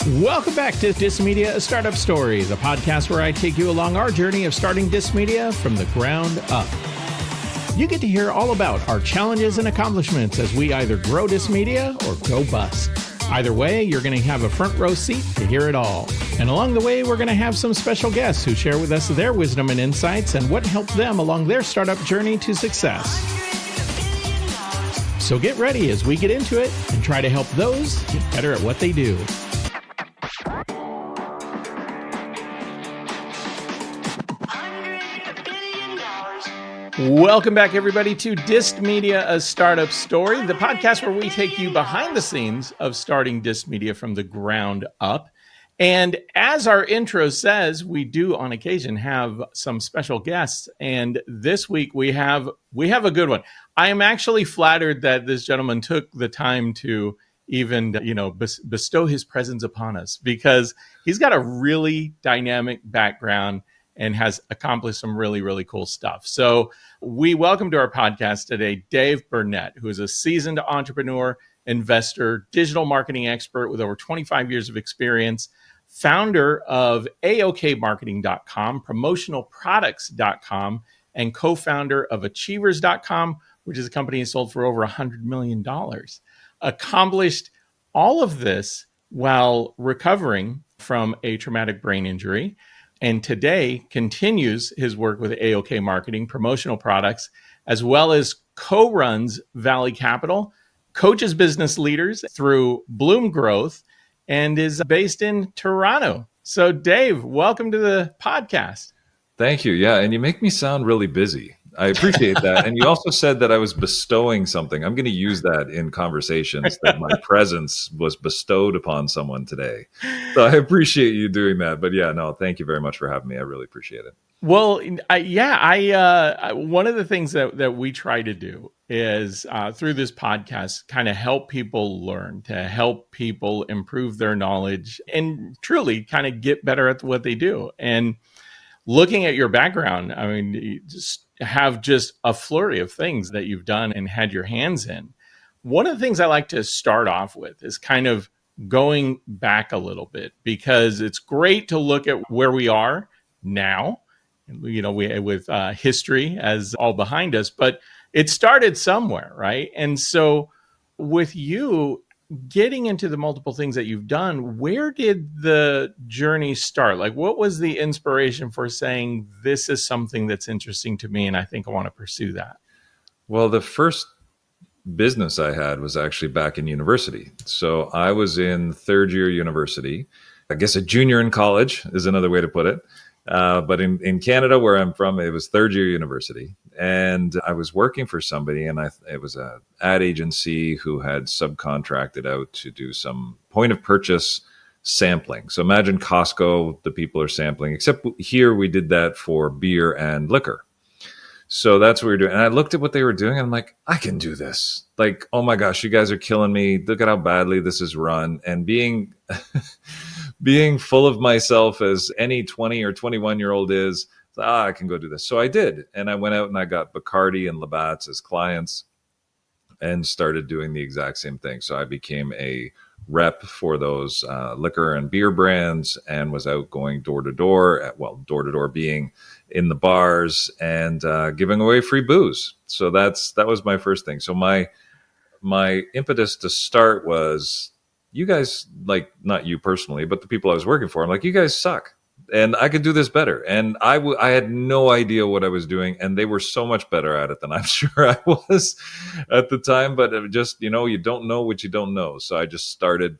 Welcome back to Dis Media, a startup story, the podcast where I take you along our journey of starting Dis Media from the ground up. You get to hear all about our challenges and accomplishments as we either grow Dis Media or go bust. Either way, you're going to have a front row seat to hear it all. And along the way, we're going to have some special guests who share with us their wisdom and insights and what helped them along their startup journey to success. So get ready as we get into it and try to help those get better at what they do. Welcome back, everybody, to Dis Media, a startup story, the podcast where we take you behind the scenes of starting Dis Media from the ground up. And as our intro says, we do on occasion have some special guests. And this week we have a good one. I am actually flattered that this gentleman took the time to even, bestow his presence upon us, because he's got a really dynamic background and has accomplished some really, really cool stuff. So we welcome to our podcast today, Dave Burnett, who is a seasoned entrepreneur, investor, digital marketing expert with over 25 years of experience, founder of AOKmarketing.com, promotionalproducts.com, and co-founder of Achievers.com, which is a company he sold for over $100 million. Accomplished all of this while recovering from a traumatic brain injury, and today continues his work with AOK Marketing, promotional products, as well as co-runs Valley Capital, coaches business leaders through Bloom Growth, and is based in Toronto. So Dave, welcome to the podcast. Thank you. Yeah, and you make me sound really busy. I appreciate that. And you also said that I was bestowing something. I'm going to use that in conversations, that my presence was bestowed upon someone today. So I appreciate you doing that. But yeah, no, thank you very much for having me. I really appreciate it. Well, one of the things that we try to do is through this podcast, kind of help people learn, to help people improve their knowledge and truly kind of get better at what they do. And looking at your background, I mean, you just have just a flurry of things that you've done and had your hands in. One of the things I like to start off with is kind of going back a little bit, because it's great to look at where we are now, with history as all behind us, but it started somewhere, right? And so with you getting into the multiple things that you've done, where did the journey start? Like, what was the inspiration for saying, this is something that's interesting to me and I think I want to pursue that? Well, the first business I had was actually back in university. So I was in third year university. I guess a junior in college is another way to put it. But in Canada, where I'm from, it was third year university. And I was working for somebody, and it was an ad agency who had subcontracted out to do some point of purchase sampling. So imagine Costco, the people are sampling, except here we did that for beer and liquor. So that's what we were doing. And I looked at what they were doing, and I'm like, I can do this. Like, oh my gosh, you guys are killing me. Look at how badly this is run. And being full of myself as any 20 or 21-year-old is, I can go do this. So I did. And I went out and I got Bacardi and Labatt's as clients and started doing the exact same thing. So I became a rep for those liquor and beer brands and was out going door to door, door to door being in the bars and giving away free booze. So that was my first thing. So my impetus to start was, you guys, like, not you personally, but the people I was working for, I'm like, you guys suck. And I could do this better. And I had no idea what I was doing. And they were so much better at it than I'm sure I was at the time. But it just, you don't know what you don't know. So I just started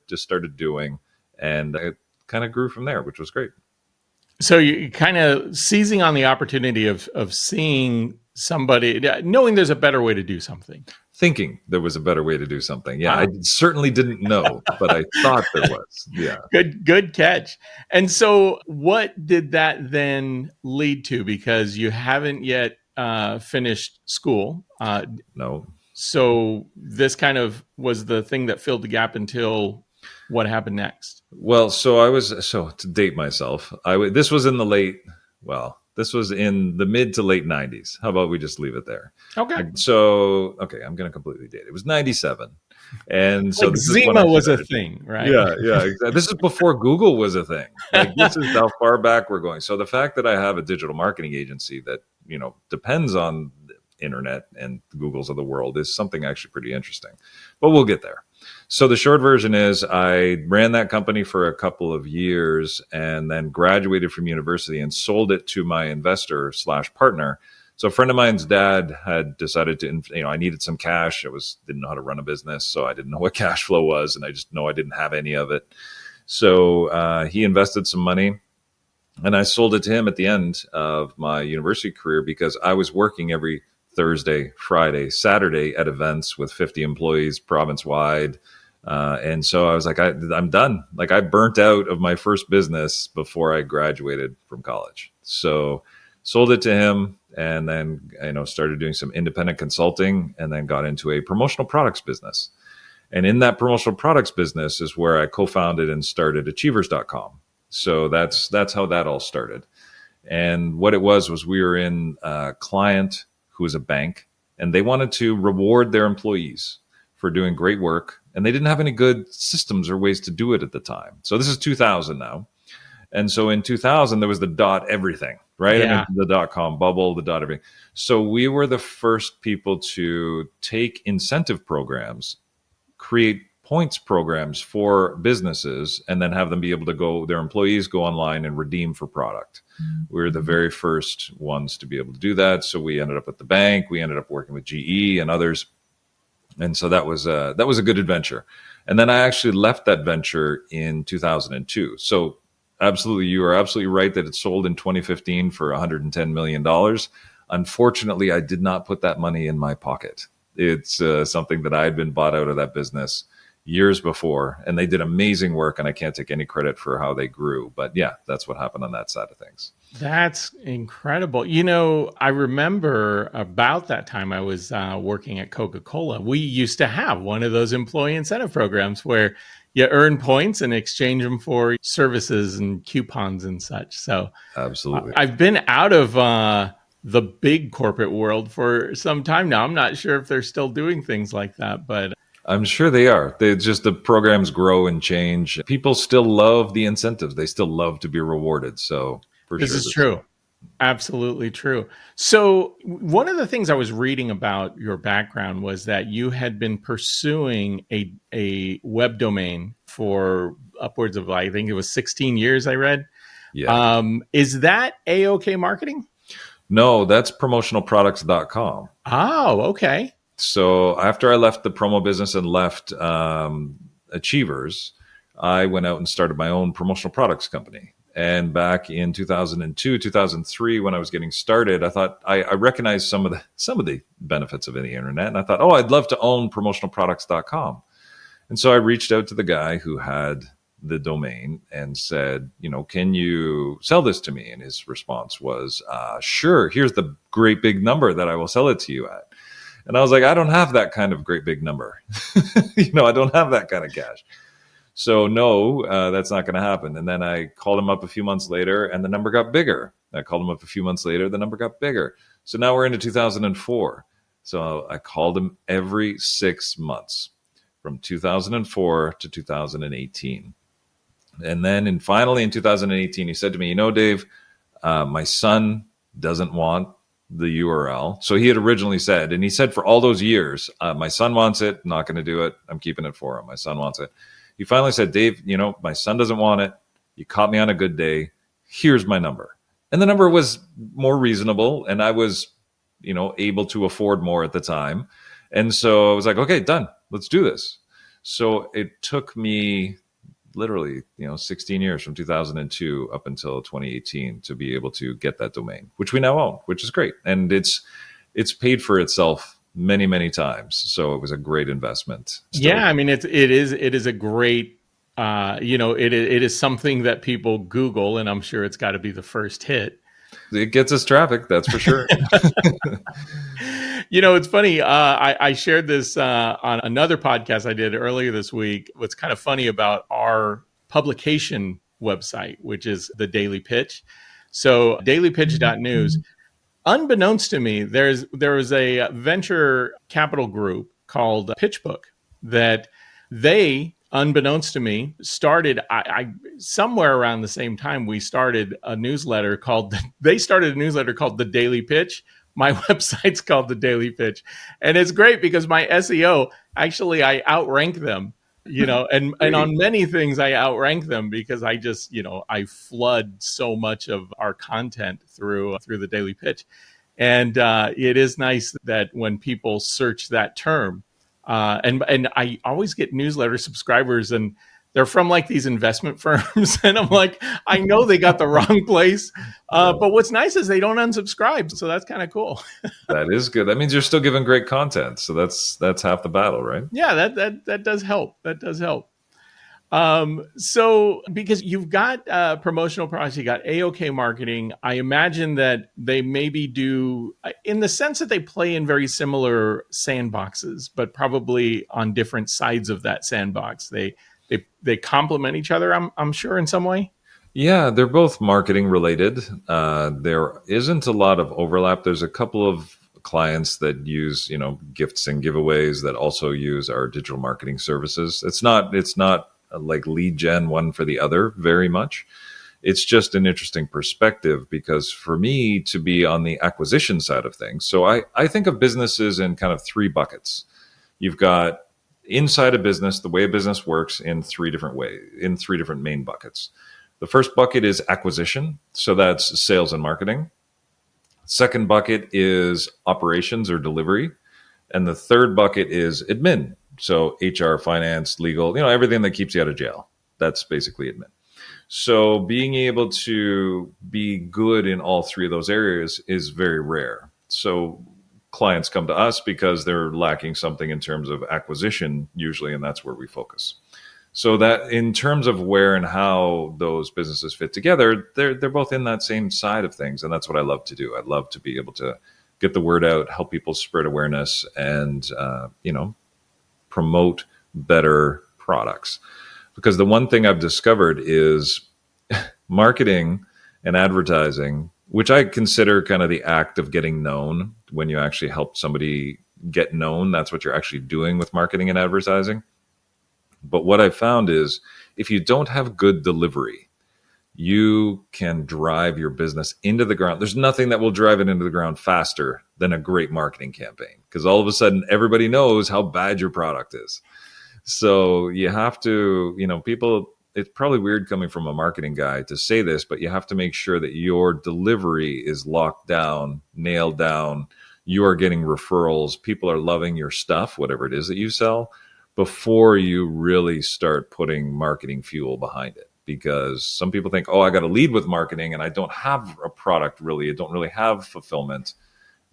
doing. And it kind of grew from there, which was great. So you kind of seizing on the opportunity of seeing somebody, knowing there's a better way to do something. Thinking there was a better way to do something. Yeah, I certainly didn't know, but I thought there was. Yeah. Good catch. And so what did that then lead to? Because you haven't yet finished school. No. So this kind of was the thing that filled the gap until what happened next? Well, so to date myself, this was in the late, This was in the mid to late 90s. How about we just leave it there? Okay. Okay, I'm going to completely date it. It was 97. And so Like this is when I Zima was a started. thing, right? Yeah, exactly. This is before Google was a thing. Like, this is how far back we're going. So the fact that I have a digital marketing agency that, depends on the internet and Googles of the world is something actually pretty interesting. But we'll get there. So the short version is I ran that company for a couple of years and then graduated from university and sold it to my investor / partner. So a friend of mine's dad had decided to, I needed some cash. Didn't know how to run a business, so I didn't know what cash flow was, and I just know I didn't have any of it. So he invested some money, and I sold it to him at the end of my university career because I was working every Thursday, Friday, Saturday at events with 50 employees province-wide. And so I was like, I'm done. Like, I burnt out of my first business before I graduated from college. So sold it to him and then, started doing some independent consulting and then got into a promotional products business. And in that promotional products business is where I co-founded and started achievers.com. So that's how that all started. And what it was we were in a client who was a bank, and they wanted to reward their employees for doing great work. And they didn't have any good systems or ways to do it at the time. So this is 2000 now. And so in 2000, there was the dot everything, right? Yeah. I mean, the dot-com bubble, the dot everything. So we were the first people to take incentive programs, create points programs for businesses, and then have them be able to their employees go online and redeem for product. We were the very first ones to be able to do that. So we ended up at the bank. We ended up working with GE and others. And so that was a good adventure. And then I actually left that venture in 2002. So absolutely, you are absolutely right that it sold in 2015 for $110 million. Unfortunately, I did not put that money in my pocket. It's something that I had been bought out of that business years before, and they did amazing work, and I can't take any credit for how they grew. But yeah, that's what happened on that side of things. That's incredible. I remember about that time I was working at Coca-Cola. We used to have one of those employee incentive programs where you earn points and exchange them for services and coupons and such. So Absolutely. I've been out of the big corporate world for some time now. I'm not sure if they're still doing things like that, but I'm sure they are. The programs grow and change. People still love the incentives. They still love to be rewarded. So for this sure. is true. Absolutely true. So one of the things I was reading about your background was that you had been pursuing a web domain for upwards of, I think it was 16 years, I read. Yeah. Is that A-OK Marketing? No, that's promotionalproducts.com. Oh, okay. So after I left the promo business and left Achievers, I went out and started my own promotional products company. And back in 2002, 2003, when I was getting started, I thought I recognized some of the benefits of the internet. And I thought, I'd love to own promotionalproducts.com. And so I reached out to the guy who had the domain and said, can you sell this to me? And his response was, sure, here's the great big number that I will sell it to you at. And I was like, I don't have that kind of great big number. I don't have that kind of cash. So no, that's not going to happen. And then I called him up a few months later and the number got bigger. I called him up a few months later, the number got bigger. So now we're into 2004. So I called him every 6 months from 2004 to 2018. And then finally in 2018, he said to me, Dave, my son doesn't want the URL. So he had originally said, and he said for all those years, my son wants it, not going to do it. I'm keeping it for him. My son wants it. He finally said, Dave, my son doesn't want it. You caught me on a good day. Here's my number. And the number was more reasonable. And I was, able to afford more at the time. And so I was like, okay, done. Let's do this. So it took me literally, 16 years from 2002 up until 2018 to be able to get that domain, which we now own, which is great. And it's paid for itself many, many times. So it was a great investment. Yeah. I mean, it is a great, it is something that people Google, and I'm sure it's got to be the first hit. It gets us traffic. That's for sure. It's funny. I shared this on another podcast I did earlier this week. What's kind of funny about our publication website, which is the Daily Pitch. So dailypitch.news, unbeknownst to me, there was a venture capital group called PitchBook that they, unbeknownst to me, started. I somewhere around the same time we started a newsletter called. They started a newsletter called The Daily Pitch. My website's called The Daily Pitch, and it's great because my SEO, actually I outrank them. And on many things I outrank them because I just, I flood so much of our content through the Daily Pitch. And it is nice that when people search that term, and I always get newsletter subscribers, and they're from like these investment firms, and I'm like, I know they got the wrong place, but what's nice is they don't unsubscribe, so that's kind of cool. That is good. That means you're still giving great content, so that's half the battle, right? Yeah, that does help. That does help. So because you've got promotional products, you got AOK marketing, I imagine that they maybe do, in the sense that they play in very similar sandboxes, but probably on different sides of that sandbox. They complement each other, I'm sure, in some way. Yeah, they're both marketing related. There isn't a lot of overlap. There's a couple of clients that use, gifts and giveaways that also use our digital marketing services. It's not like lead gen one for the other very much. It's just an interesting perspective because for me to be on the acquisition side of things, so I think of businesses in kind of three buckets. You've got inside a business, the way a business works in three different main buckets. The first bucket is acquisition. So that's sales and marketing. Second bucket is operations or delivery. And the third bucket is admin. So HR, finance, legal, everything that keeps you out of jail. That's basically admin. So being able to be good in all three of those areas is very rare. So clients come to us because they're lacking something in terms of acquisition usually, and that's where we focus. So that in terms of where and how those businesses fit together, they're both in that same side of things. And that's what I love to do. I love to be able to get the word out, help people spread awareness, and, promote better products. Because the one thing I've discovered is marketing and advertising, which I consider kind of the act of getting known. When you actually help somebody get known, that's what you're actually doing with marketing and advertising. But what I found is if you don't have good delivery, you can drive your business into the ground. There's nothing that will drive it into the ground faster than a great marketing campaign, because all of a sudden everybody knows how bad your product is. So you have to, people, it's probably weird coming from a marketing guy to say this, but you have to make sure that your delivery is locked down, nailed down. You are getting referrals. People are loving your stuff, whatever it is that you sell, before you really start putting marketing fuel behind it. Because some people think, I got to lead with marketing and I don't have a product really. I don't really have fulfillment.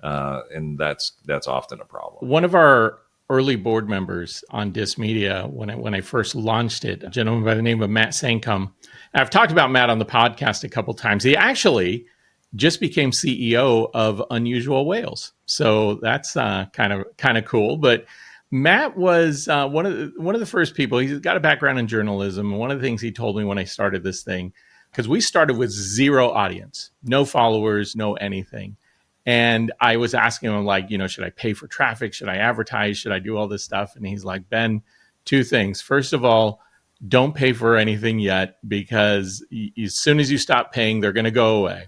And that's often a problem. One of our early board members on Dis Media, when I first launched it, a gentleman by the name of Matt Sankum. And I've talked about Matt on the podcast a couple of times. He actually just became CEO of Unusual Whales. So that's kind of cool. But Matt was one of the first people. He's got a background in journalism. One of the things he told me when I started this thing, because we started with zero audience, no followers, no anything. And I was asking him, like, should I pay for traffic? Should I advertise? Should I do all this stuff? And he's like, Ben, two things. First of all, don't pay for anything yet, because as soon as you stop paying, they're going to go away.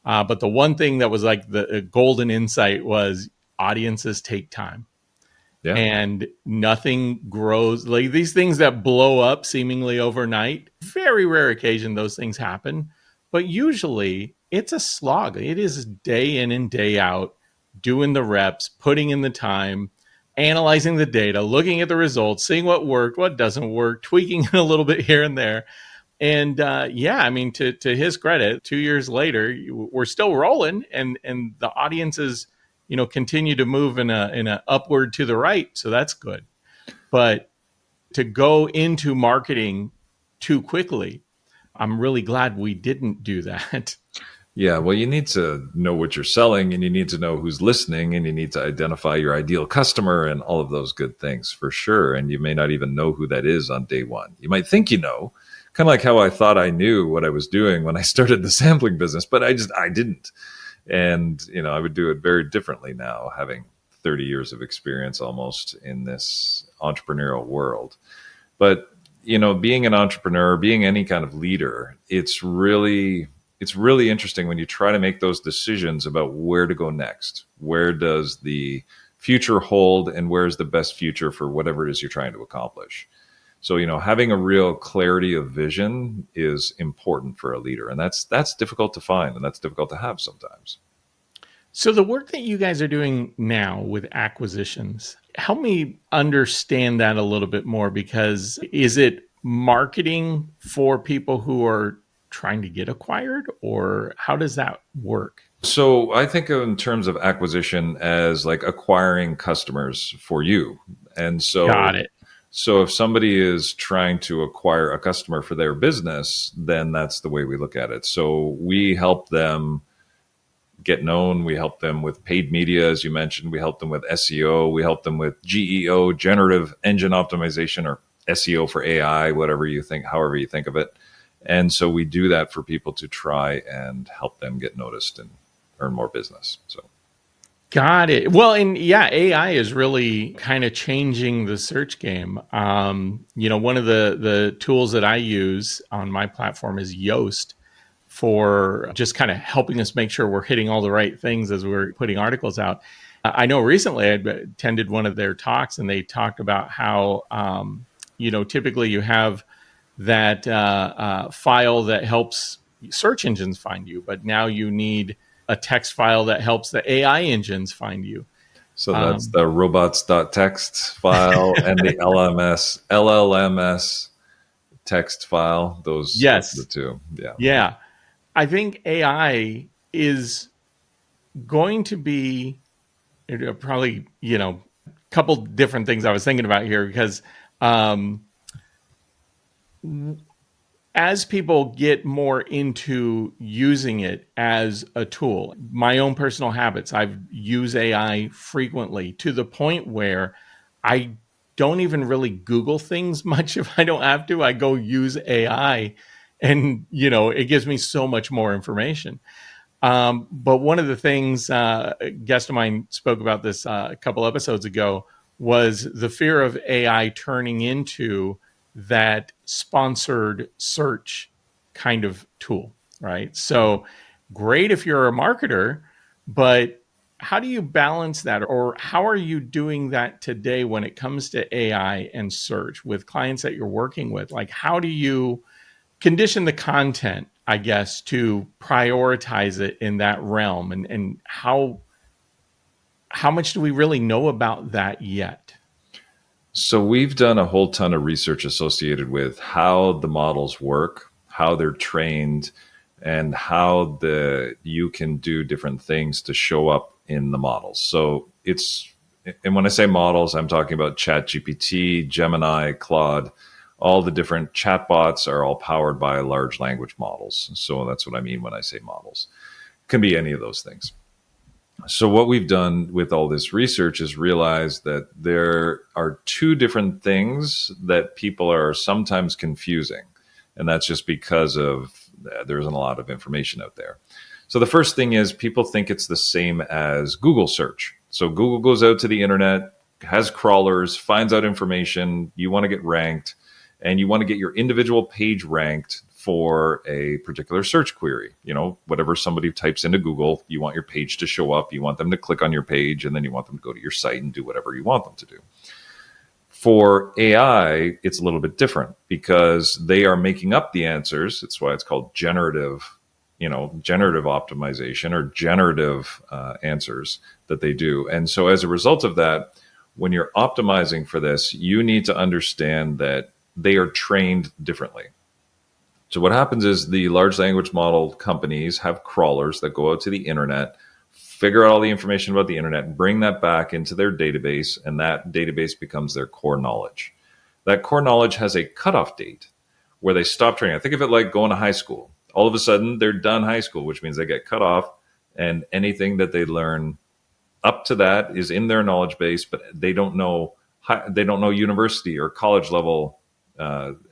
But the one thing that was like the golden insight was audiences take time. Yeah. And nothing grows like these things that blow up seemingly overnight. Very rare occasion those things happen, but usually it's a slog. It is day in and day out, doing the reps, putting in the time, analyzing the data, looking at the results, seeing what worked, what doesn't work, tweaking it a little bit here and there. And to his credit, 2 years later, we're still rolling, and the audiences continue to move in a upward to the right. So that's good. But to go into marketing too quickly, I'm really glad we didn't do that. Yeah, well, you need to know what you're selling, and you need to know who's listening, and you need to identify your ideal customer and all of those good things for sure. And you may not even know who that is on day one. You might think you know, kind of like how I thought I knew what I was doing when I started the sampling business, but I didn't. And, I would do it very differently now, having 30 years of experience almost in this entrepreneurial world. But, being an entrepreneur, being any kind of leader, it's really interesting when you try to make those decisions about where to go next. Where does the future hold, and where's the best future for whatever it is you're trying to accomplish? So, having a real clarity of vision is important for a leader. And that's difficult to find, and that's difficult to have sometimes. So the work that you guys are doing now with acquisitions, help me understand that a little bit more, because is it marketing for people who are trying to get acquired, or how does that work? So I think in terms of acquisition as like acquiring customers for you. And so Got it. So if somebody is trying to acquire a customer for their business, then that's the way we look at it. So we help them get known. We help them with paid media, as you mentioned. We help them with SEO. We help them with GEO, Generative Engine Optimization, or SEO for AI, however you think of it. And so we do that for people to try and help them get noticed and earn more business. So. Got it. Well, and yeah, AI is really kind of changing the search game. One of the tools that I use on my platform is Yoast, for just kind of helping us make sure we're hitting all the right things as we're putting articles out. I know recently I attended one of their talks, and they talked about how, typically you have that file that helps search engines find you, but now you need a text file that helps the AI engines find you. So that's the robots.txt file and the LLMS text file. Those are the two. Yeah. Yeah. I think AI is going to be probably, a couple different things I was thinking about here, because as people get more into using it as a tool, my own personal habits, I've used AI frequently to the point where I don't even really Google things much if I don't have to. I go use AI, and it gives me so much more information. But one of the things, a guest of mine spoke about this a couple episodes ago, was the fear of AI turning into that sponsored search kind of tool, right? So great if you're a marketer, but how do you balance that? Or how are you doing that today when it comes to AI and search with clients that you're working with? Like, how do you condition the content, I guess, to prioritize it in that realm? And how much do we really know about that yet? So we've done a whole ton of research associated with how the models work, how they're trained, and how you can do different things to show up in the models. So and when I say models, I'm talking about ChatGPT, Gemini, Claude. All the different chatbots are all powered by large language models. So that's what I mean when I say models. It can be any of those things. So what we've done with all this research is realize that there are two different things that people are sometimes confusing. And that's just because there isn't a lot of information out there. So the first thing is people think it's the same as Google search. So Google goes out to the internet, has crawlers, finds out information. You want to get ranked, and you want to get your individual page ranked for a particular search query. Whatever somebody types into Google, you want your page to show up. You want them to click on your page, and then you want them to go to your site and do whatever you want them to do. For AI, it's a little bit different because they are making up the answers. That's why it's called generative optimization, or generative answers that they do. And so as a result of that, when you're optimizing for this, you need to understand that they are trained differently. So what happens is the large language model companies have crawlers that go out to the internet, figure out all the information about the internet, bring that back into their database, and that database becomes their core knowledge. That core knowledge has a cutoff date where they stop training. I think of it like going to high school. All of a sudden, they're done high school, which means they get cut off, and anything that they learn up to that is in their knowledge base, but they don't know university or college level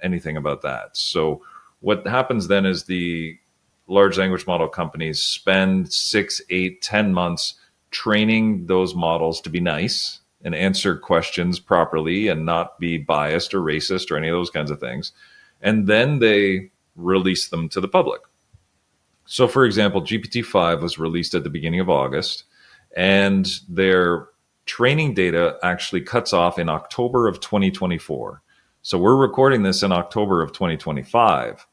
anything about that. So What happens then is the large language model companies spend 6, 8, 10 months training those models to be nice and answer questions properly and not be biased or racist or any of those kinds of things. And then they release them to the public. So, for example, GPT-5 was released at the beginning of August, and their training data actually cuts off in October of 2024. So we're recording this in October of 2025,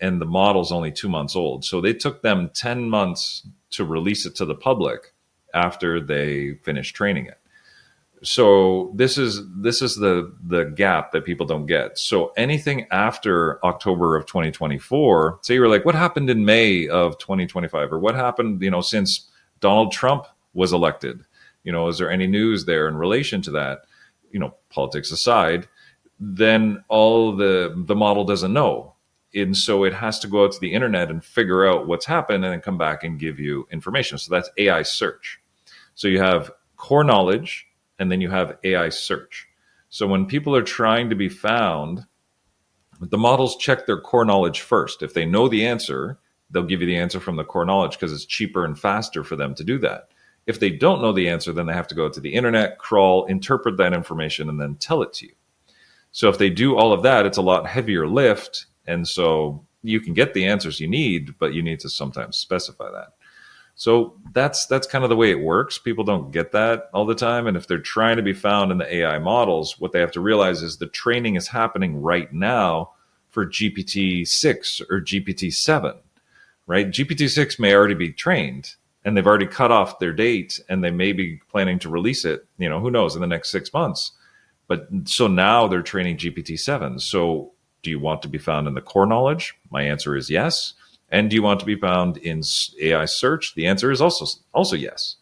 and the model's only 2 months old. So they took them 10 months to release it to the public after they finished training it. So this is the gap that people don't get. So anything after October of 2024, say you're like, what happened in May of 2025, or what happened, since Donald Trump was elected? Is there any news there in relation to that? Politics aside, then all the model doesn't know. And so it has to go out to the internet and figure out what's happened and then come back and give you information. So that's AI search. So you have core knowledge, and then you have AI search. So when people are trying to be found, the models check their core knowledge first. If they know the answer, they'll give you the answer from the core knowledge because it's cheaper and faster for them to do that. If they don't know the answer, then they have to go to the internet, crawl, interpret that information, and then tell it to you. So if they do all of that, it's a lot heavier lift. And so you can get the answers you need, but you need to sometimes specify that. So that's kind of the way it works. People don't get that all the time. And if they're trying to be found in the AI models, what they have to realize is the training is happening right now for GPT-6 or GPT-7, right? GPT-6 may already be trained, and they've already cut off their date, and they may be planning to release it, who knows, in the next 6 months. But so now they're training GPT-7. So do you want to be found in the core knowledge? My answer is yes. And do you want to be found in AI search? The answer is also yes.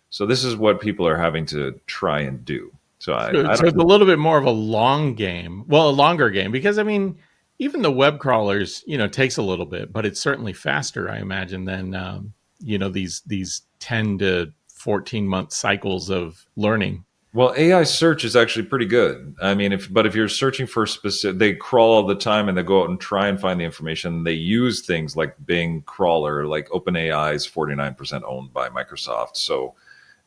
So this is what people are having to try and do. So it's a little bit more of a long game. Well, a longer game, because even the web crawlers, takes a little bit, but it's certainly faster, I imagine, than these 10 to 14 month cycles of learning. Well, AI search is actually pretty good. I mean, if you're searching for specific, they crawl all the time and they go out and try and find the information. They use things like Bing crawler, like OpenAI is 49% owned by Microsoft. So,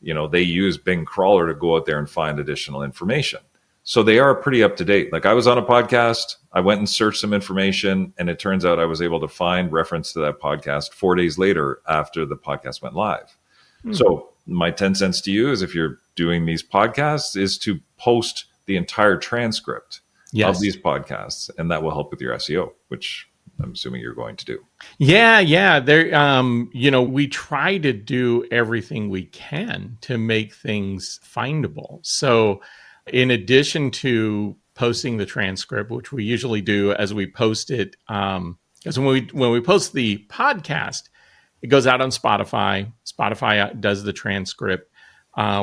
they use Bing crawler to go out there and find additional information. So they are pretty up to date. Like I was on a podcast, I went and searched some information, and it turns out I was able to find reference to that podcast 4 days later after the podcast went live. So my 10 cents to you is, if you're doing these podcasts, is to post the entire transcript of these podcasts, and that will help with your SEO, which I'm assuming you're going to do. Yeah. There, we try to do everything we can to make things findable. So in addition to posting the transcript, which we usually do as we post it, because when we post the podcast, it goes out on Spotify. Spotify does the transcript.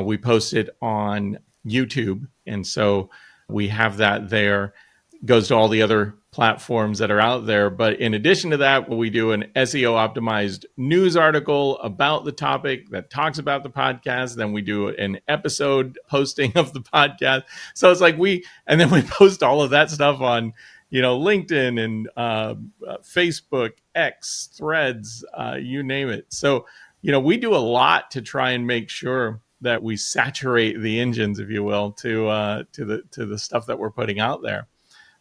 We post it on YouTube. And so we have that there. It goes to all the other platforms that are out there. But in addition to that, we do an SEO optimized news article about the topic that talks about the podcast. Then we do an episode posting of the podcast. So it's like and then we post all of that stuff on LinkedIn and Facebook, X, Threads, you name it. So, we do a lot to try and make sure that we saturate the engines, if you will, to the stuff that we're putting out there.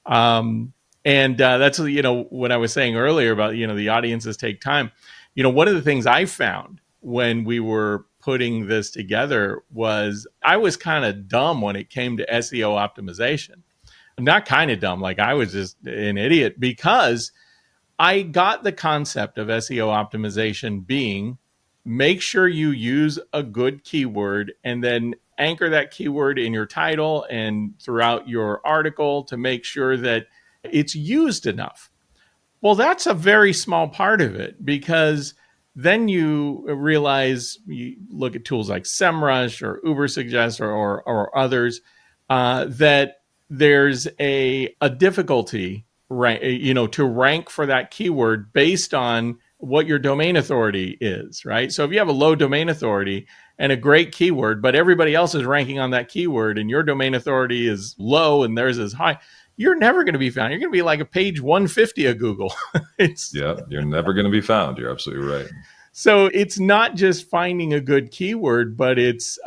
And that's, what I was saying earlier about, the audiences take time. One of the things I found when we were putting this together was I was kind of dumb when it came to SEO optimization. Not kind of dumb, like I was just an idiot, because I got the concept of SEO optimization being make sure you use a good keyword and then anchor that keyword in your title and throughout your article to make sure that it's used enough. Well, that's a very small part of it, because then you realize, you look at tools like SEMrush or Ubersuggest or others, that there's a difficulty, right? To rank for that keyword based on what your domain authority is, right? So if you have a low domain authority and a great keyword, but everybody else is ranking on that keyword and your domain authority is low and theirs is high, you're never going to be found. You're going to be like a page 150 of Google. it's Yeah, you're never going to be found. You're absolutely right. So it's not just finding a good keyword, but it's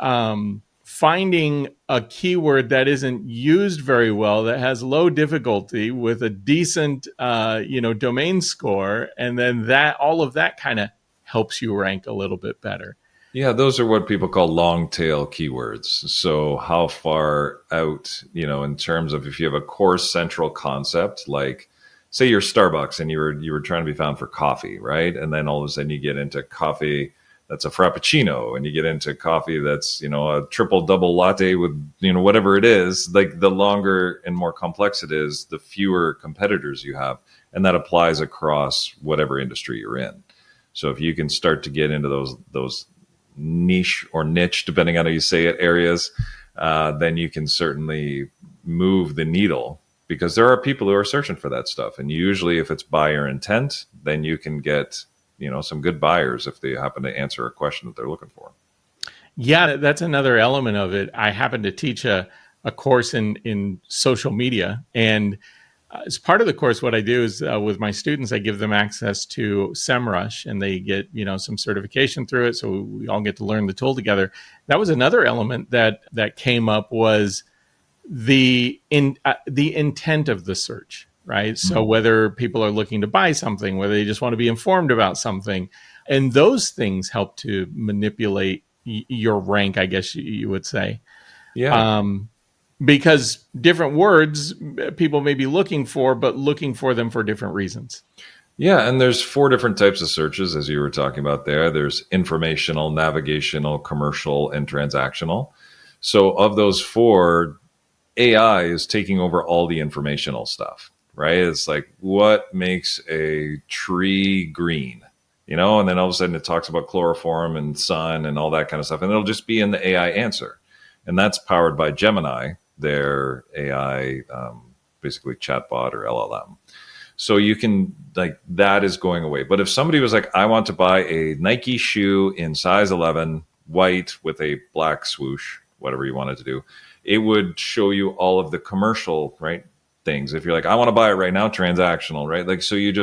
finding a keyword that isn't used very well, that has low difficulty with a decent, domain score, and then all of that kind of helps you rank a little bit better. Yeah, those are what people call long tail keywords. So how far out, in terms of if you have a core central concept, like say you're Starbucks and you were trying to be found for coffee, right? And then all of a sudden you get into coffee that's a frappuccino, and you get into coffee that's, a triple double latte with, whatever it is. Like the longer and more complex it is, the fewer competitors you have. And that applies across whatever industry you're in. So if you can start to get into those niche or niche, depending on how you say it, areas, then you can certainly move the needle, because there are people who are searching for that stuff. And usually if it's buyer intent, then you can get, some good buyers if they happen to answer a question that they're looking for. Yeah, that's another element of it. I happen to teach a course in social media, and as part of the course, what I do is with my students, I give them access to SEMrush, and they get some certification through it. So we all get to learn the tool together. That was another element that came up, was the intent of the search, right? Mm-hmm. So whether people are looking to buy something, whether they just want to be informed about something, and those things help to manipulate your rank, I guess you would say. Yeah. Because different words people may be looking for, but looking for them for different reasons. Yeah, and there's 4 different types of searches, as you were talking about there. There's informational, navigational, commercial, and transactional. So of those 4, AI is taking over all the informational stuff, right? It's like, what makes a tree green? And then all of a sudden it talks about chloroform and sun and all that kind of stuff. And it'll just be in the AI answer. And that's powered by Gemini, their AI, basically chatbot or LLM. So you can, that is going away. But if somebody was like, I want to buy a Nike shoe in size 11, white with a black swoosh, whatever you wanted to do, it would show you all of the commercial, right, things. If you're like, I want to buy it right now, transactional, right? So you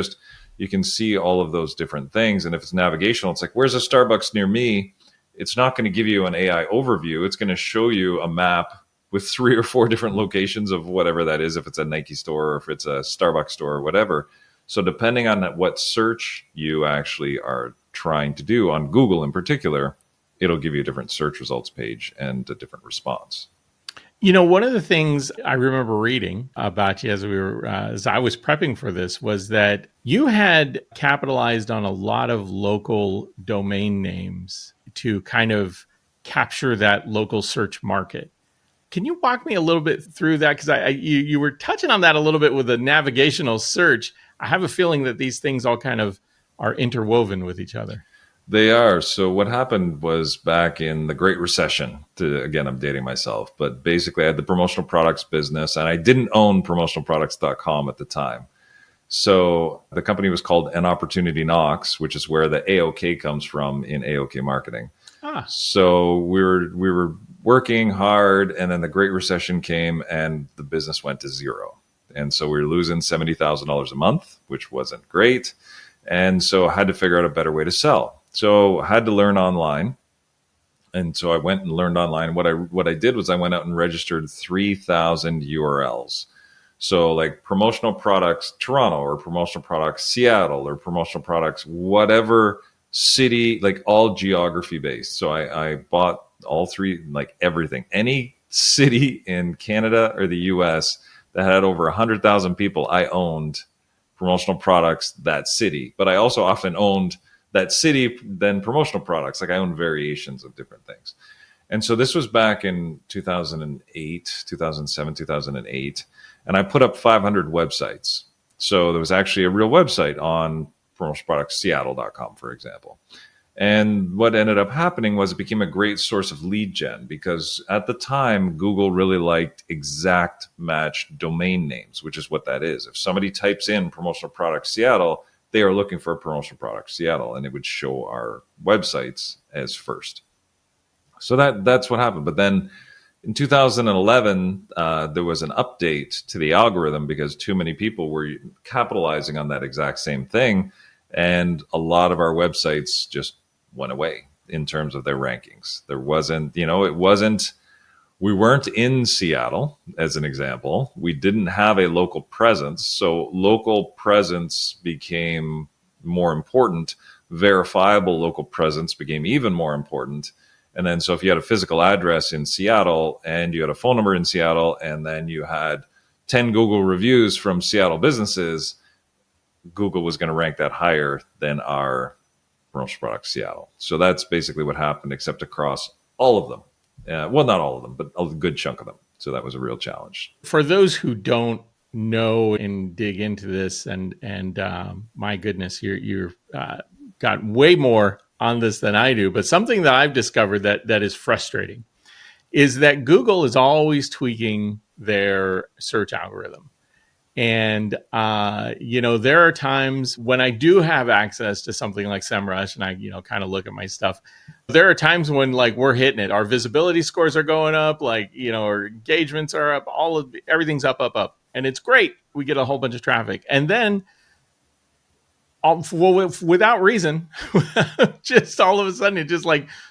can see all of those different things. And if it's navigational, it's like, where's a Starbucks near me? It's not going to give you an AI overview. It's going to show you a map with 3 or 4 different locations of whatever that is, if it's a Nike store or if it's a Starbucks store or whatever. So depending on what search you actually are trying to do on Google in particular, it'll give you a different search results page and a different response. One of the things I remember reading about you as I was prepping for this was that you had capitalized on a lot of local domain names to kind of capture that local search market. Can you walk me a little bit through that? Because you were touching on that a little bit with the navigational search. I have a feeling that these things all kind of are interwoven with each other. They are. So what happened was back in the Great Recession, again, I'm dating myself, but basically I had the promotional products business, and I didn't own promotionalproducts.com at the time. So the company was called An Opportunity Knocks, which is where the AOK comes from in AOK marketing. So we were working hard, and then the Great Recession came and the business went to zero. And so we were losing $70,000 a month, which wasn't great. And so I had to figure out a better way to sell. So I had to learn online. And so I went and learned online. What I did was I went out and registered 3,000 URLs. So like promotional products Toronto, or promotional products Seattle, or promotional products whatever city, like all geography based. So I bought all 3, like everything. Any city in Canada or the US that had over 100,000 people, I owned promotional products that city. But I also often owned that city, then promotional products. Like I own variations of different things. And so this was back in 2008, 2007, 2008. And I put up 500 websites. So there was actually a real website on promotionalproductsseattle.com, for example. And what ended up happening was it became a great source of lead gen, because at the time, Google really liked exact match domain names, which is what that is. If somebody types in promotional products Seattle, they are looking for promotional products Seattle, and it would show our websites as first. So that's what happened. But then In 2011, there was an update to the algorithm because too many people were capitalizing on that exact same thing. And a lot of our websites just went away in terms of their rankings. There wasn't, we weren't in Seattle, as an example. We didn't have a local presence. So local presence became more important. Verifiable local presence became even more important. And then, so if you had a physical address in Seattle and you had a phone number in Seattle, and then you had 10 Google reviews from Seattle businesses, Google was going to rank that higher than our promotional product Seattle. So that's basically what happened, except across all of them. Well, not all of them, but a good chunk of them. So that was a real challenge. For those who don't know and dig into this, and my goodness, you've got way more on this than I do, but something that I've discovered that is frustrating is that Google is always tweaking their search algorithm. And, there are times when I do have access to something like SEMrush and I, kind of look at my stuff. There are times when we're hitting it. Our visibility scores are going up, our engagements are up, everything's up. And it's great. We get a whole bunch of traffic. And then without reason, just all of a sudden, it just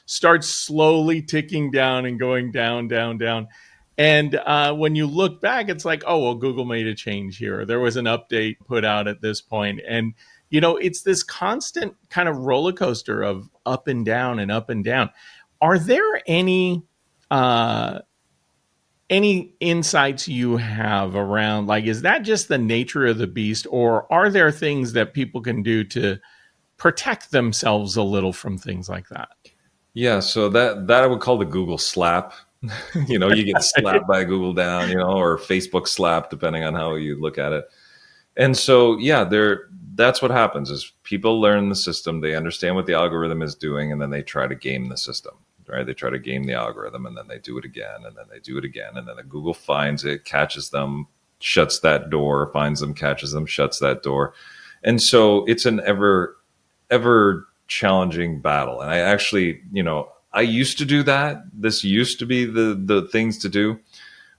starts slowly ticking down and going down. And when you look back, it's Google made a change here. There was an update put out at this point. And, it's this constant kind of roller coaster of up and down and up and down. Are there any insights you have around, is that just the nature of the beast, or are there things that people can do to protect themselves a little from things like that? Yeah, so that I would call the Google slap. You get slapped by Google down, or Facebook slap, depending on how you look at it. And so, that's what happens is people learn the system, they understand what the algorithm is doing, and then they try to game the system. Right? They try to game the algorithm, and then they do it again, and then they do it again, and then Google finds it, catches them, shuts that door, finds them, catches them, shuts that door. And so it's an ever challenging battle. And I actually, I used to do that. This used to be the things to do.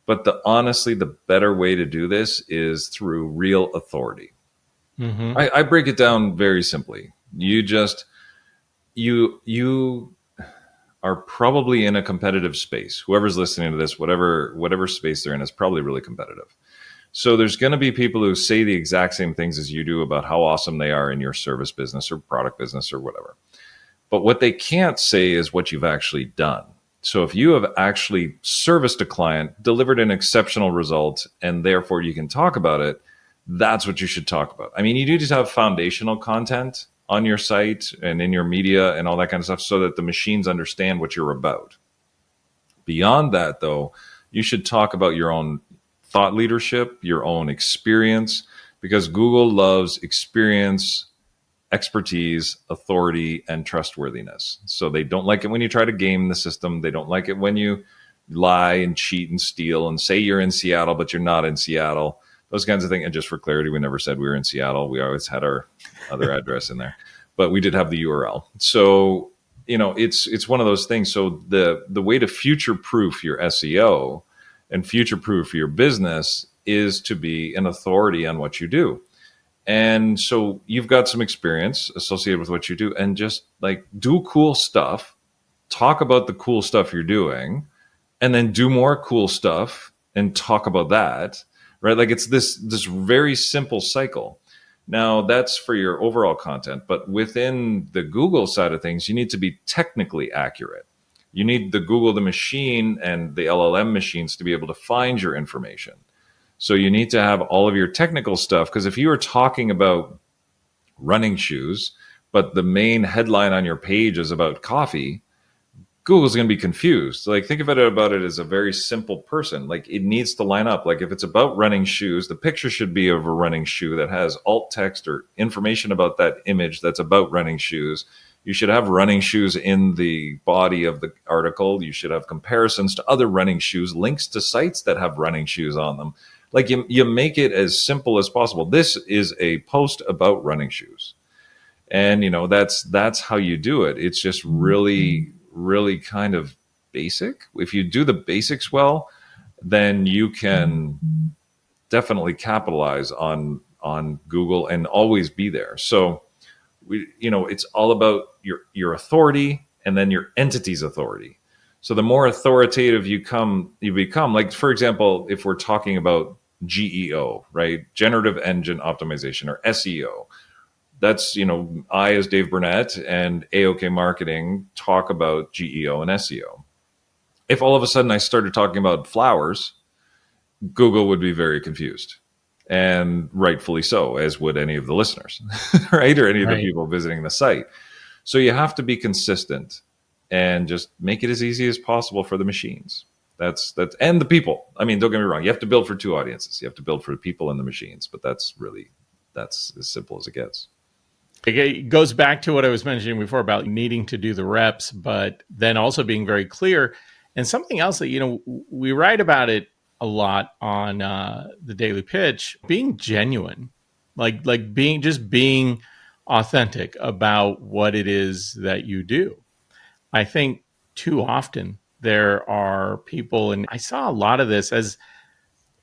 But honestly, the better way to do this is through real authority. Mm-hmm. I break it down very simply. You are probably in a competitive space. Whoever's listening to this, whatever space they're in, is probably really competitive. So there's going to be people who say the exact same things as you do about how awesome they are in your service business or product business or whatever. But what they can't say is what you've actually done. So if you have actually serviced a client, delivered an exceptional result, and therefore you can talk about it, that's what you should talk about. I mean, you need to have foundational content on your site and in your media and all that kind of stuff so that the machines understand what you're about. Beyond that, though, you should talk about your own thought leadership, your own experience, because Google loves experience, expertise, authority, and trustworthiness. So they don't like it when you try to game the system. They don't like it when you lie and cheat and steal and say you're in Seattle, but you're not in Seattle. Those kinds of things. And just for clarity, we never said we were in Seattle. We always had our other address in there, but we did have the URL. So, it's one of those things. So the way to future-proof your SEO and future-proof your business is to be an authority on what you do. And so you've got some experience associated with what you do, and just do cool stuff, talk about the cool stuff you're doing, and then do more cool stuff and talk about that. Right? It's this very simple cycle. Now, that's for your overall content, but within the Google side of things, you need to be technically accurate. You need the machine and the LLM machines to be able to find your information. So you need to have all of your technical stuff, because if you are talking about running shoes, but the main headline on your page is about coffee, Google's going to be confused. Think about it as a very simple person. It needs to line up. If it's about running shoes, the picture should be of a running shoe that has alt text or information about that image that's about running shoes. You should have running shoes in the body of the article. You should have comparisons to other running shoes, links to sites that have running shoes on them. You make it as simple as possible. This is a post about running shoes. And, that's how you do it. It's just really kind of basic. If you do the basics well, then you can definitely capitalize on Google and always be there. So it's all about your authority and then your entity's authority. So the more authoritative you become, like for example, if we're talking about GEO, right? Generative Engine Optimization, or SEO. That's, I as Dave Burnett and AOK Marketing talk about GEO and SEO. If all of a sudden I started talking about flowers, Google would be very confused, and rightfully so, as would any of the listeners, right? Or any of the people visiting the site. So you have to be consistent and just make it as easy as possible for the machines. That's and the people. I mean, don't get me wrong. You have to build for two audiences. You have to build for the people and the machines, but that's as simple as it gets. It goes back to what I was mentioning before about needing to do the reps, but then also being very clear. And something else that, we write about it a lot on the Daily Pitch, being genuine, like being authentic about what it is that you do. I think too often there are people, and I saw a lot of this as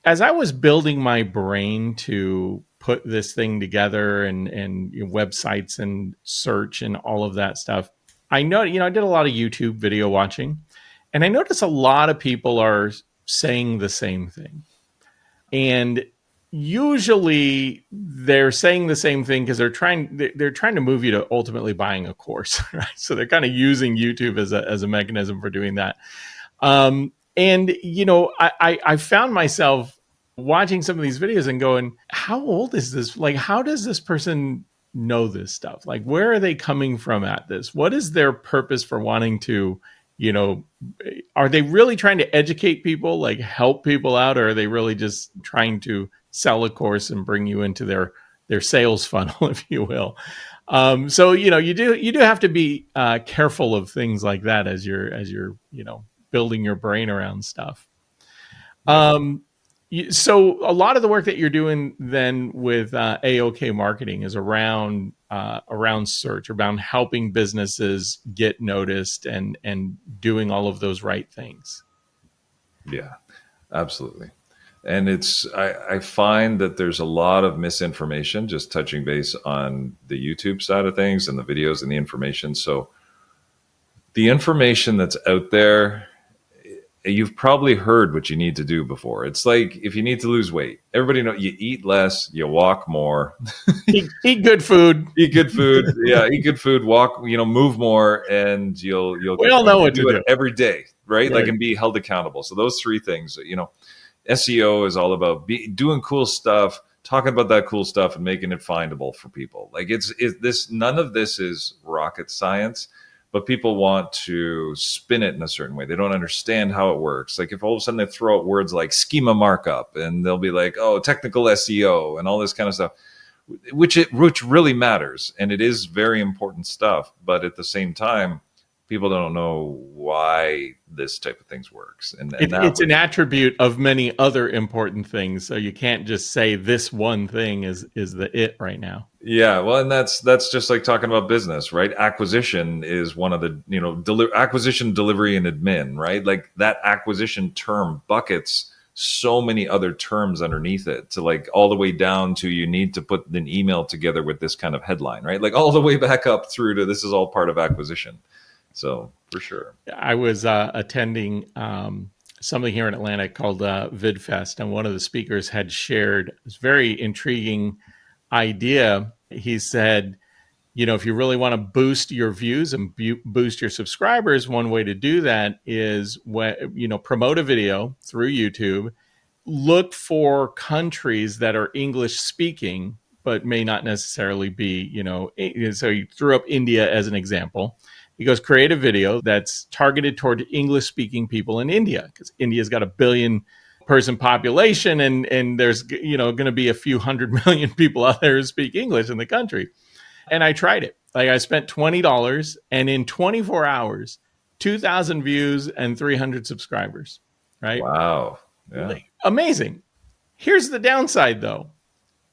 I was building my brain to put this thing together and websites and search and all of that stuff. I know, I did a lot of YouTube video watching, and I noticed a lot of people are saying the same thing. And usually they're saying the same thing because they're trying to move you to ultimately buying a course, right? So they're kind of using YouTube as a mechanism for doing that. And I found myself watching some of these videos and going, how old is this? Like, how does this person know this stuff? Like, where are they coming from at this? What is their purpose for wanting to, are they really trying to educate people, like help people out? Or are they really just trying to sell a course and bring you into their sales funnel, if you will? So, you do have to be careful of things like that as you're building your brain around stuff. So a lot of the work that you're doing then with AOK Marketing is around search, around helping businesses get noticed and doing all of those right things. Yeah, absolutely. And I find that there's a lot of misinformation, just touching base on the YouTube side of things and the videos and the information. So the information that's out there, you've probably heard what you need to do before. It's like if you need to lose weight, everybody knows you eat less, you walk more, eat good food, eat good food. Yeah. Eat good food, walk, move more, and you'll we all know what to do every day, right? Like, and be held accountable. So those three things, SEO is all about doing cool stuff, talking about that cool stuff and making it findable for people. Like none of this is rocket science. But people want to spin it in a certain way. They don't understand how it works. Like if all of a sudden they throw out words like schema markup, and they'll be like, oh, technical SEO and all this kind of stuff, which really matters. And it is very important stuff. But at the same time, people don't know why this type of things works. And it's an attribute of many other important things. So you can't just say this one thing is the it right now. Yeah, well, and that's just like talking about business, right? Acquisition is one of the, acquisition, delivery, and admin, right? Like that acquisition term buckets so many other terms underneath it, to like all the way down to you need to put an email together with this kind of headline, right? Like all the way back up through to this is all part of acquisition. So for sure. I was attending something here in Atlanta called VidFest, and one of the speakers had shared this very intriguing idea. He said, if you really want to boost your views and boost your subscribers, one way to do that is promote a video through YouTube, look for countries that are English speaking, but may not necessarily be, so he threw up India as an example. He goes, create a video that's targeted toward English speaking people in India, because India's got 1 billion person population, and there's going to be a few 100 million people out there who speak English in the country. And I tried it. Like I spent $20, and in 24 hours, 2,000 views and 300 subscribers. Right? Wow. Yeah. Like, amazing. Here's the downside, though.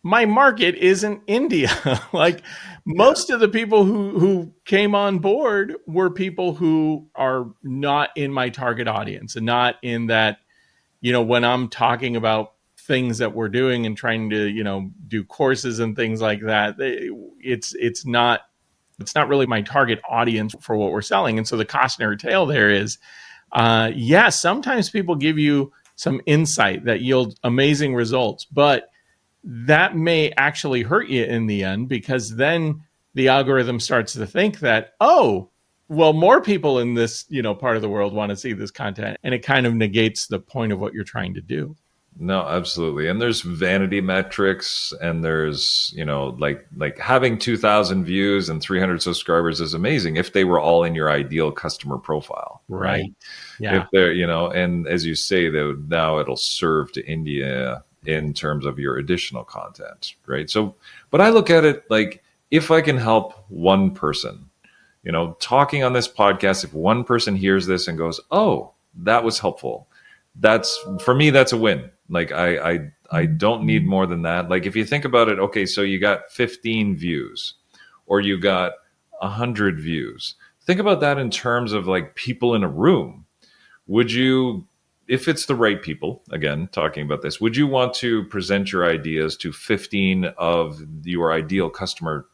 my market isn't India. Like most of the people who came on board were people who are not in my target audience and not in that, when I'm talking about things that we're doing and trying to, do courses and things like that, it's not really my target audience for what we're selling. And so the cautionary tale there is, sometimes people give you some insight that yield amazing results, but that may actually hurt you in the end, because then the algorithm starts to think that, oh, well, more people in this, part of the world want to see this content, and it kind of negates the point of what you're trying to do. No, absolutely. And there's vanity metrics, and there's, like having 2,000 views and 300 subscribers is amazing if they were all in your ideal customer profile. Right. Yeah. If they're, and as you say, that now it'll serve to India in terms of your additional content, right? So, but I look at it like, if I can help one person, talking on this podcast, if one person hears this and goes, oh, that was helpful, that's, for me, that's a win. Like I don't need more than that. Like if you think about it, okay, so you got 15 views or you got 100 views. Think about that in terms of like people in a room. Would you, if it's the right people, again, talking about this, would you want to present your ideas to 15 of your ideal customer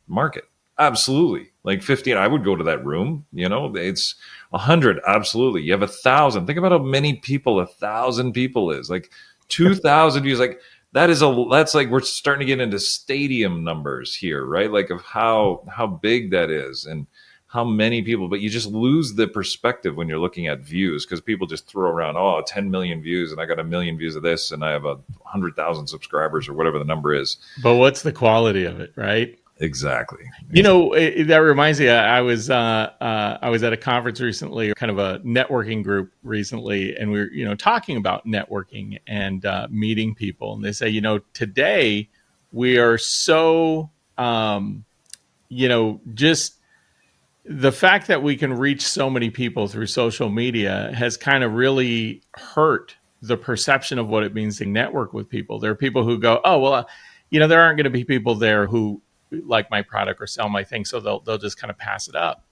market? Absolutely. Like 15, I would go to that room. It's 100. Absolutely. You have 1,000. Think about how many people 1,000 people is. Like 2,000 views. Like that's like, we're starting to get into stadium numbers here, right? Like of how big that is and how many people, but you just lose the perspective when you're looking at views, because people just throw around, 10 million views and I got 1 million views of this and I have 100,000 subscribers or whatever the number is. But what's the quality of it, right? Exactly. That reminds me. I was at a conference recently, kind of a networking group recently, and we were talking about networking and meeting people. And they say, today we are so just the fact that we can reach so many people through social media has kind of really hurt the perception of what it means to network with people. There are people who go, oh well, there aren't going to be people there who like my product or sell my thing, so they'll just kind of pass it up.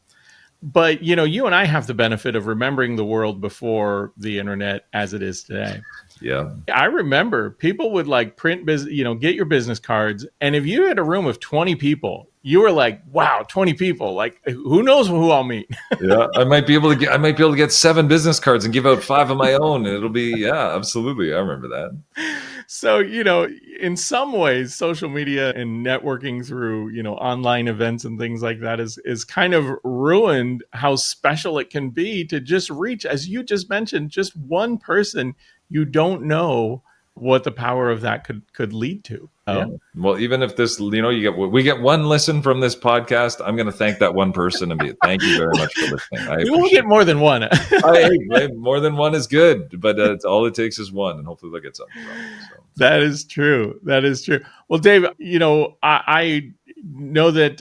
But you and I have the benefit of remembering the world before the internet as it is today. Yeah, I remember people would like print get your business cards, and if you had a room of 20 people, you were like, wow, 20 people, like who knows who I'll meet. Yeah, I might be able to get 7 business cards and give out 5 of my own, and it'll be, absolutely, I remember that. So, in some ways, social media and networking through, online events and things like that is kind of ruined how special it can be to just reach, as you just mentioned, just one person. You don't know what the power of that could lead to. Yeah. Well, even if this, we get one listen from this podcast, I'm going to thank that one person and thank you very much for listening. We will get more than one. More than one is good, but all it takes is one, and hopefully they'll get something from it. So. That is true. Well, Dave, I know that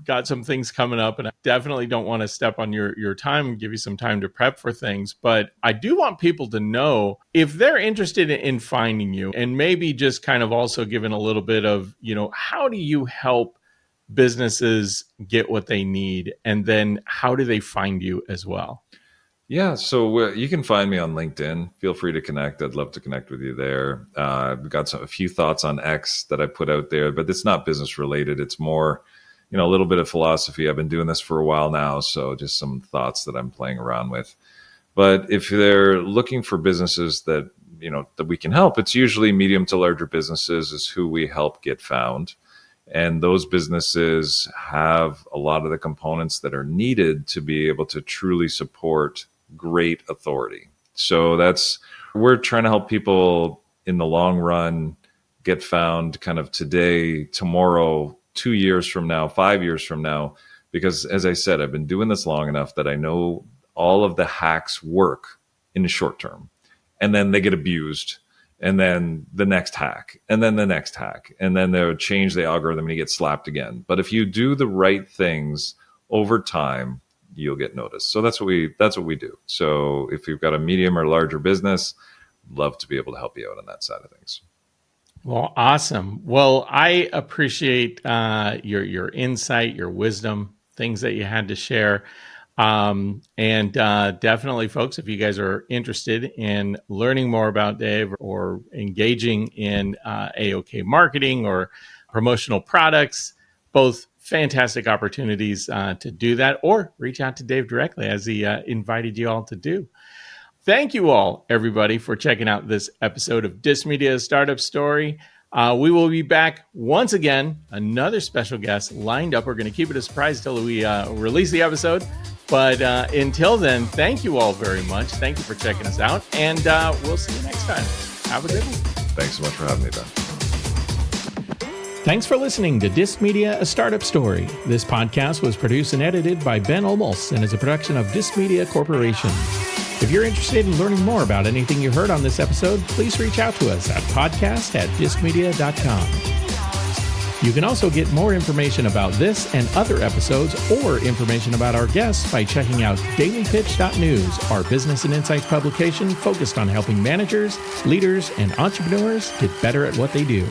got some things coming up, and I definitely don't want to step on your time and give you some time to prep for things, but I do want people to know if they're interested in finding you, and maybe just kind of also giving a little bit of how do you help businesses get what they need, and then how do they find you as well? Yeah, so you can find me on LinkedIn. Feel free to connect. I'd love to connect with you there. I've got a few thoughts on X that I put out there, but it's not business related. It's more, a little bit of philosophy. I've been doing this for a while now, so just some thoughts that I'm playing around with. But if they're looking for businesses that, that we can help, it's usually medium to larger businesses is who we help get found. And those businesses have a lot of the components that are needed to be able to truly support great authority. So we're trying to help people in the long run get found kind of today, tomorrow, 2 years from now, 5 years from now, because as I said, I've been doing this long enough that I know all of the hacks work in the short term, and then they get abused, and then the next hack, and then the next hack, and then they'll change the algorithm and you get slapped again. But if you do the right things over time, you'll get noticed. So that's what we do. So if you've got a medium or larger business, love to be able to help you out on that side of things. Well, awesome. Well, I appreciate your insight, your wisdom, things that you had to share. And definitely, folks, if you guys are interested in learning more about Dave or engaging in AOK marketing or promotional products, both fantastic opportunities to do that, or reach out to Dave directly as he invited you all to do. Thank you all, everybody, for checking out this episode of Disc Media Startup Story. We will be back once again, another special guest lined up. We're going to keep it a surprise till we release the episode. But until then, thank you all very much. Thank you for checking us out. And we'll see you next time. Have a good one. Thanks so much for having me, Ben. Thanks for listening to Disc Media, A Startup Story. This podcast was produced and edited by Ben Olmos and is a production of Disc Media Corporation. If you're interested in learning more about anything you heard on this episode, please reach out to us at podcast@discmedia.com. You can also get more information about this and other episodes or information about our guests by checking out dailypitch.news, our business and insights publication focused on helping managers, leaders, and entrepreneurs get better at what they do.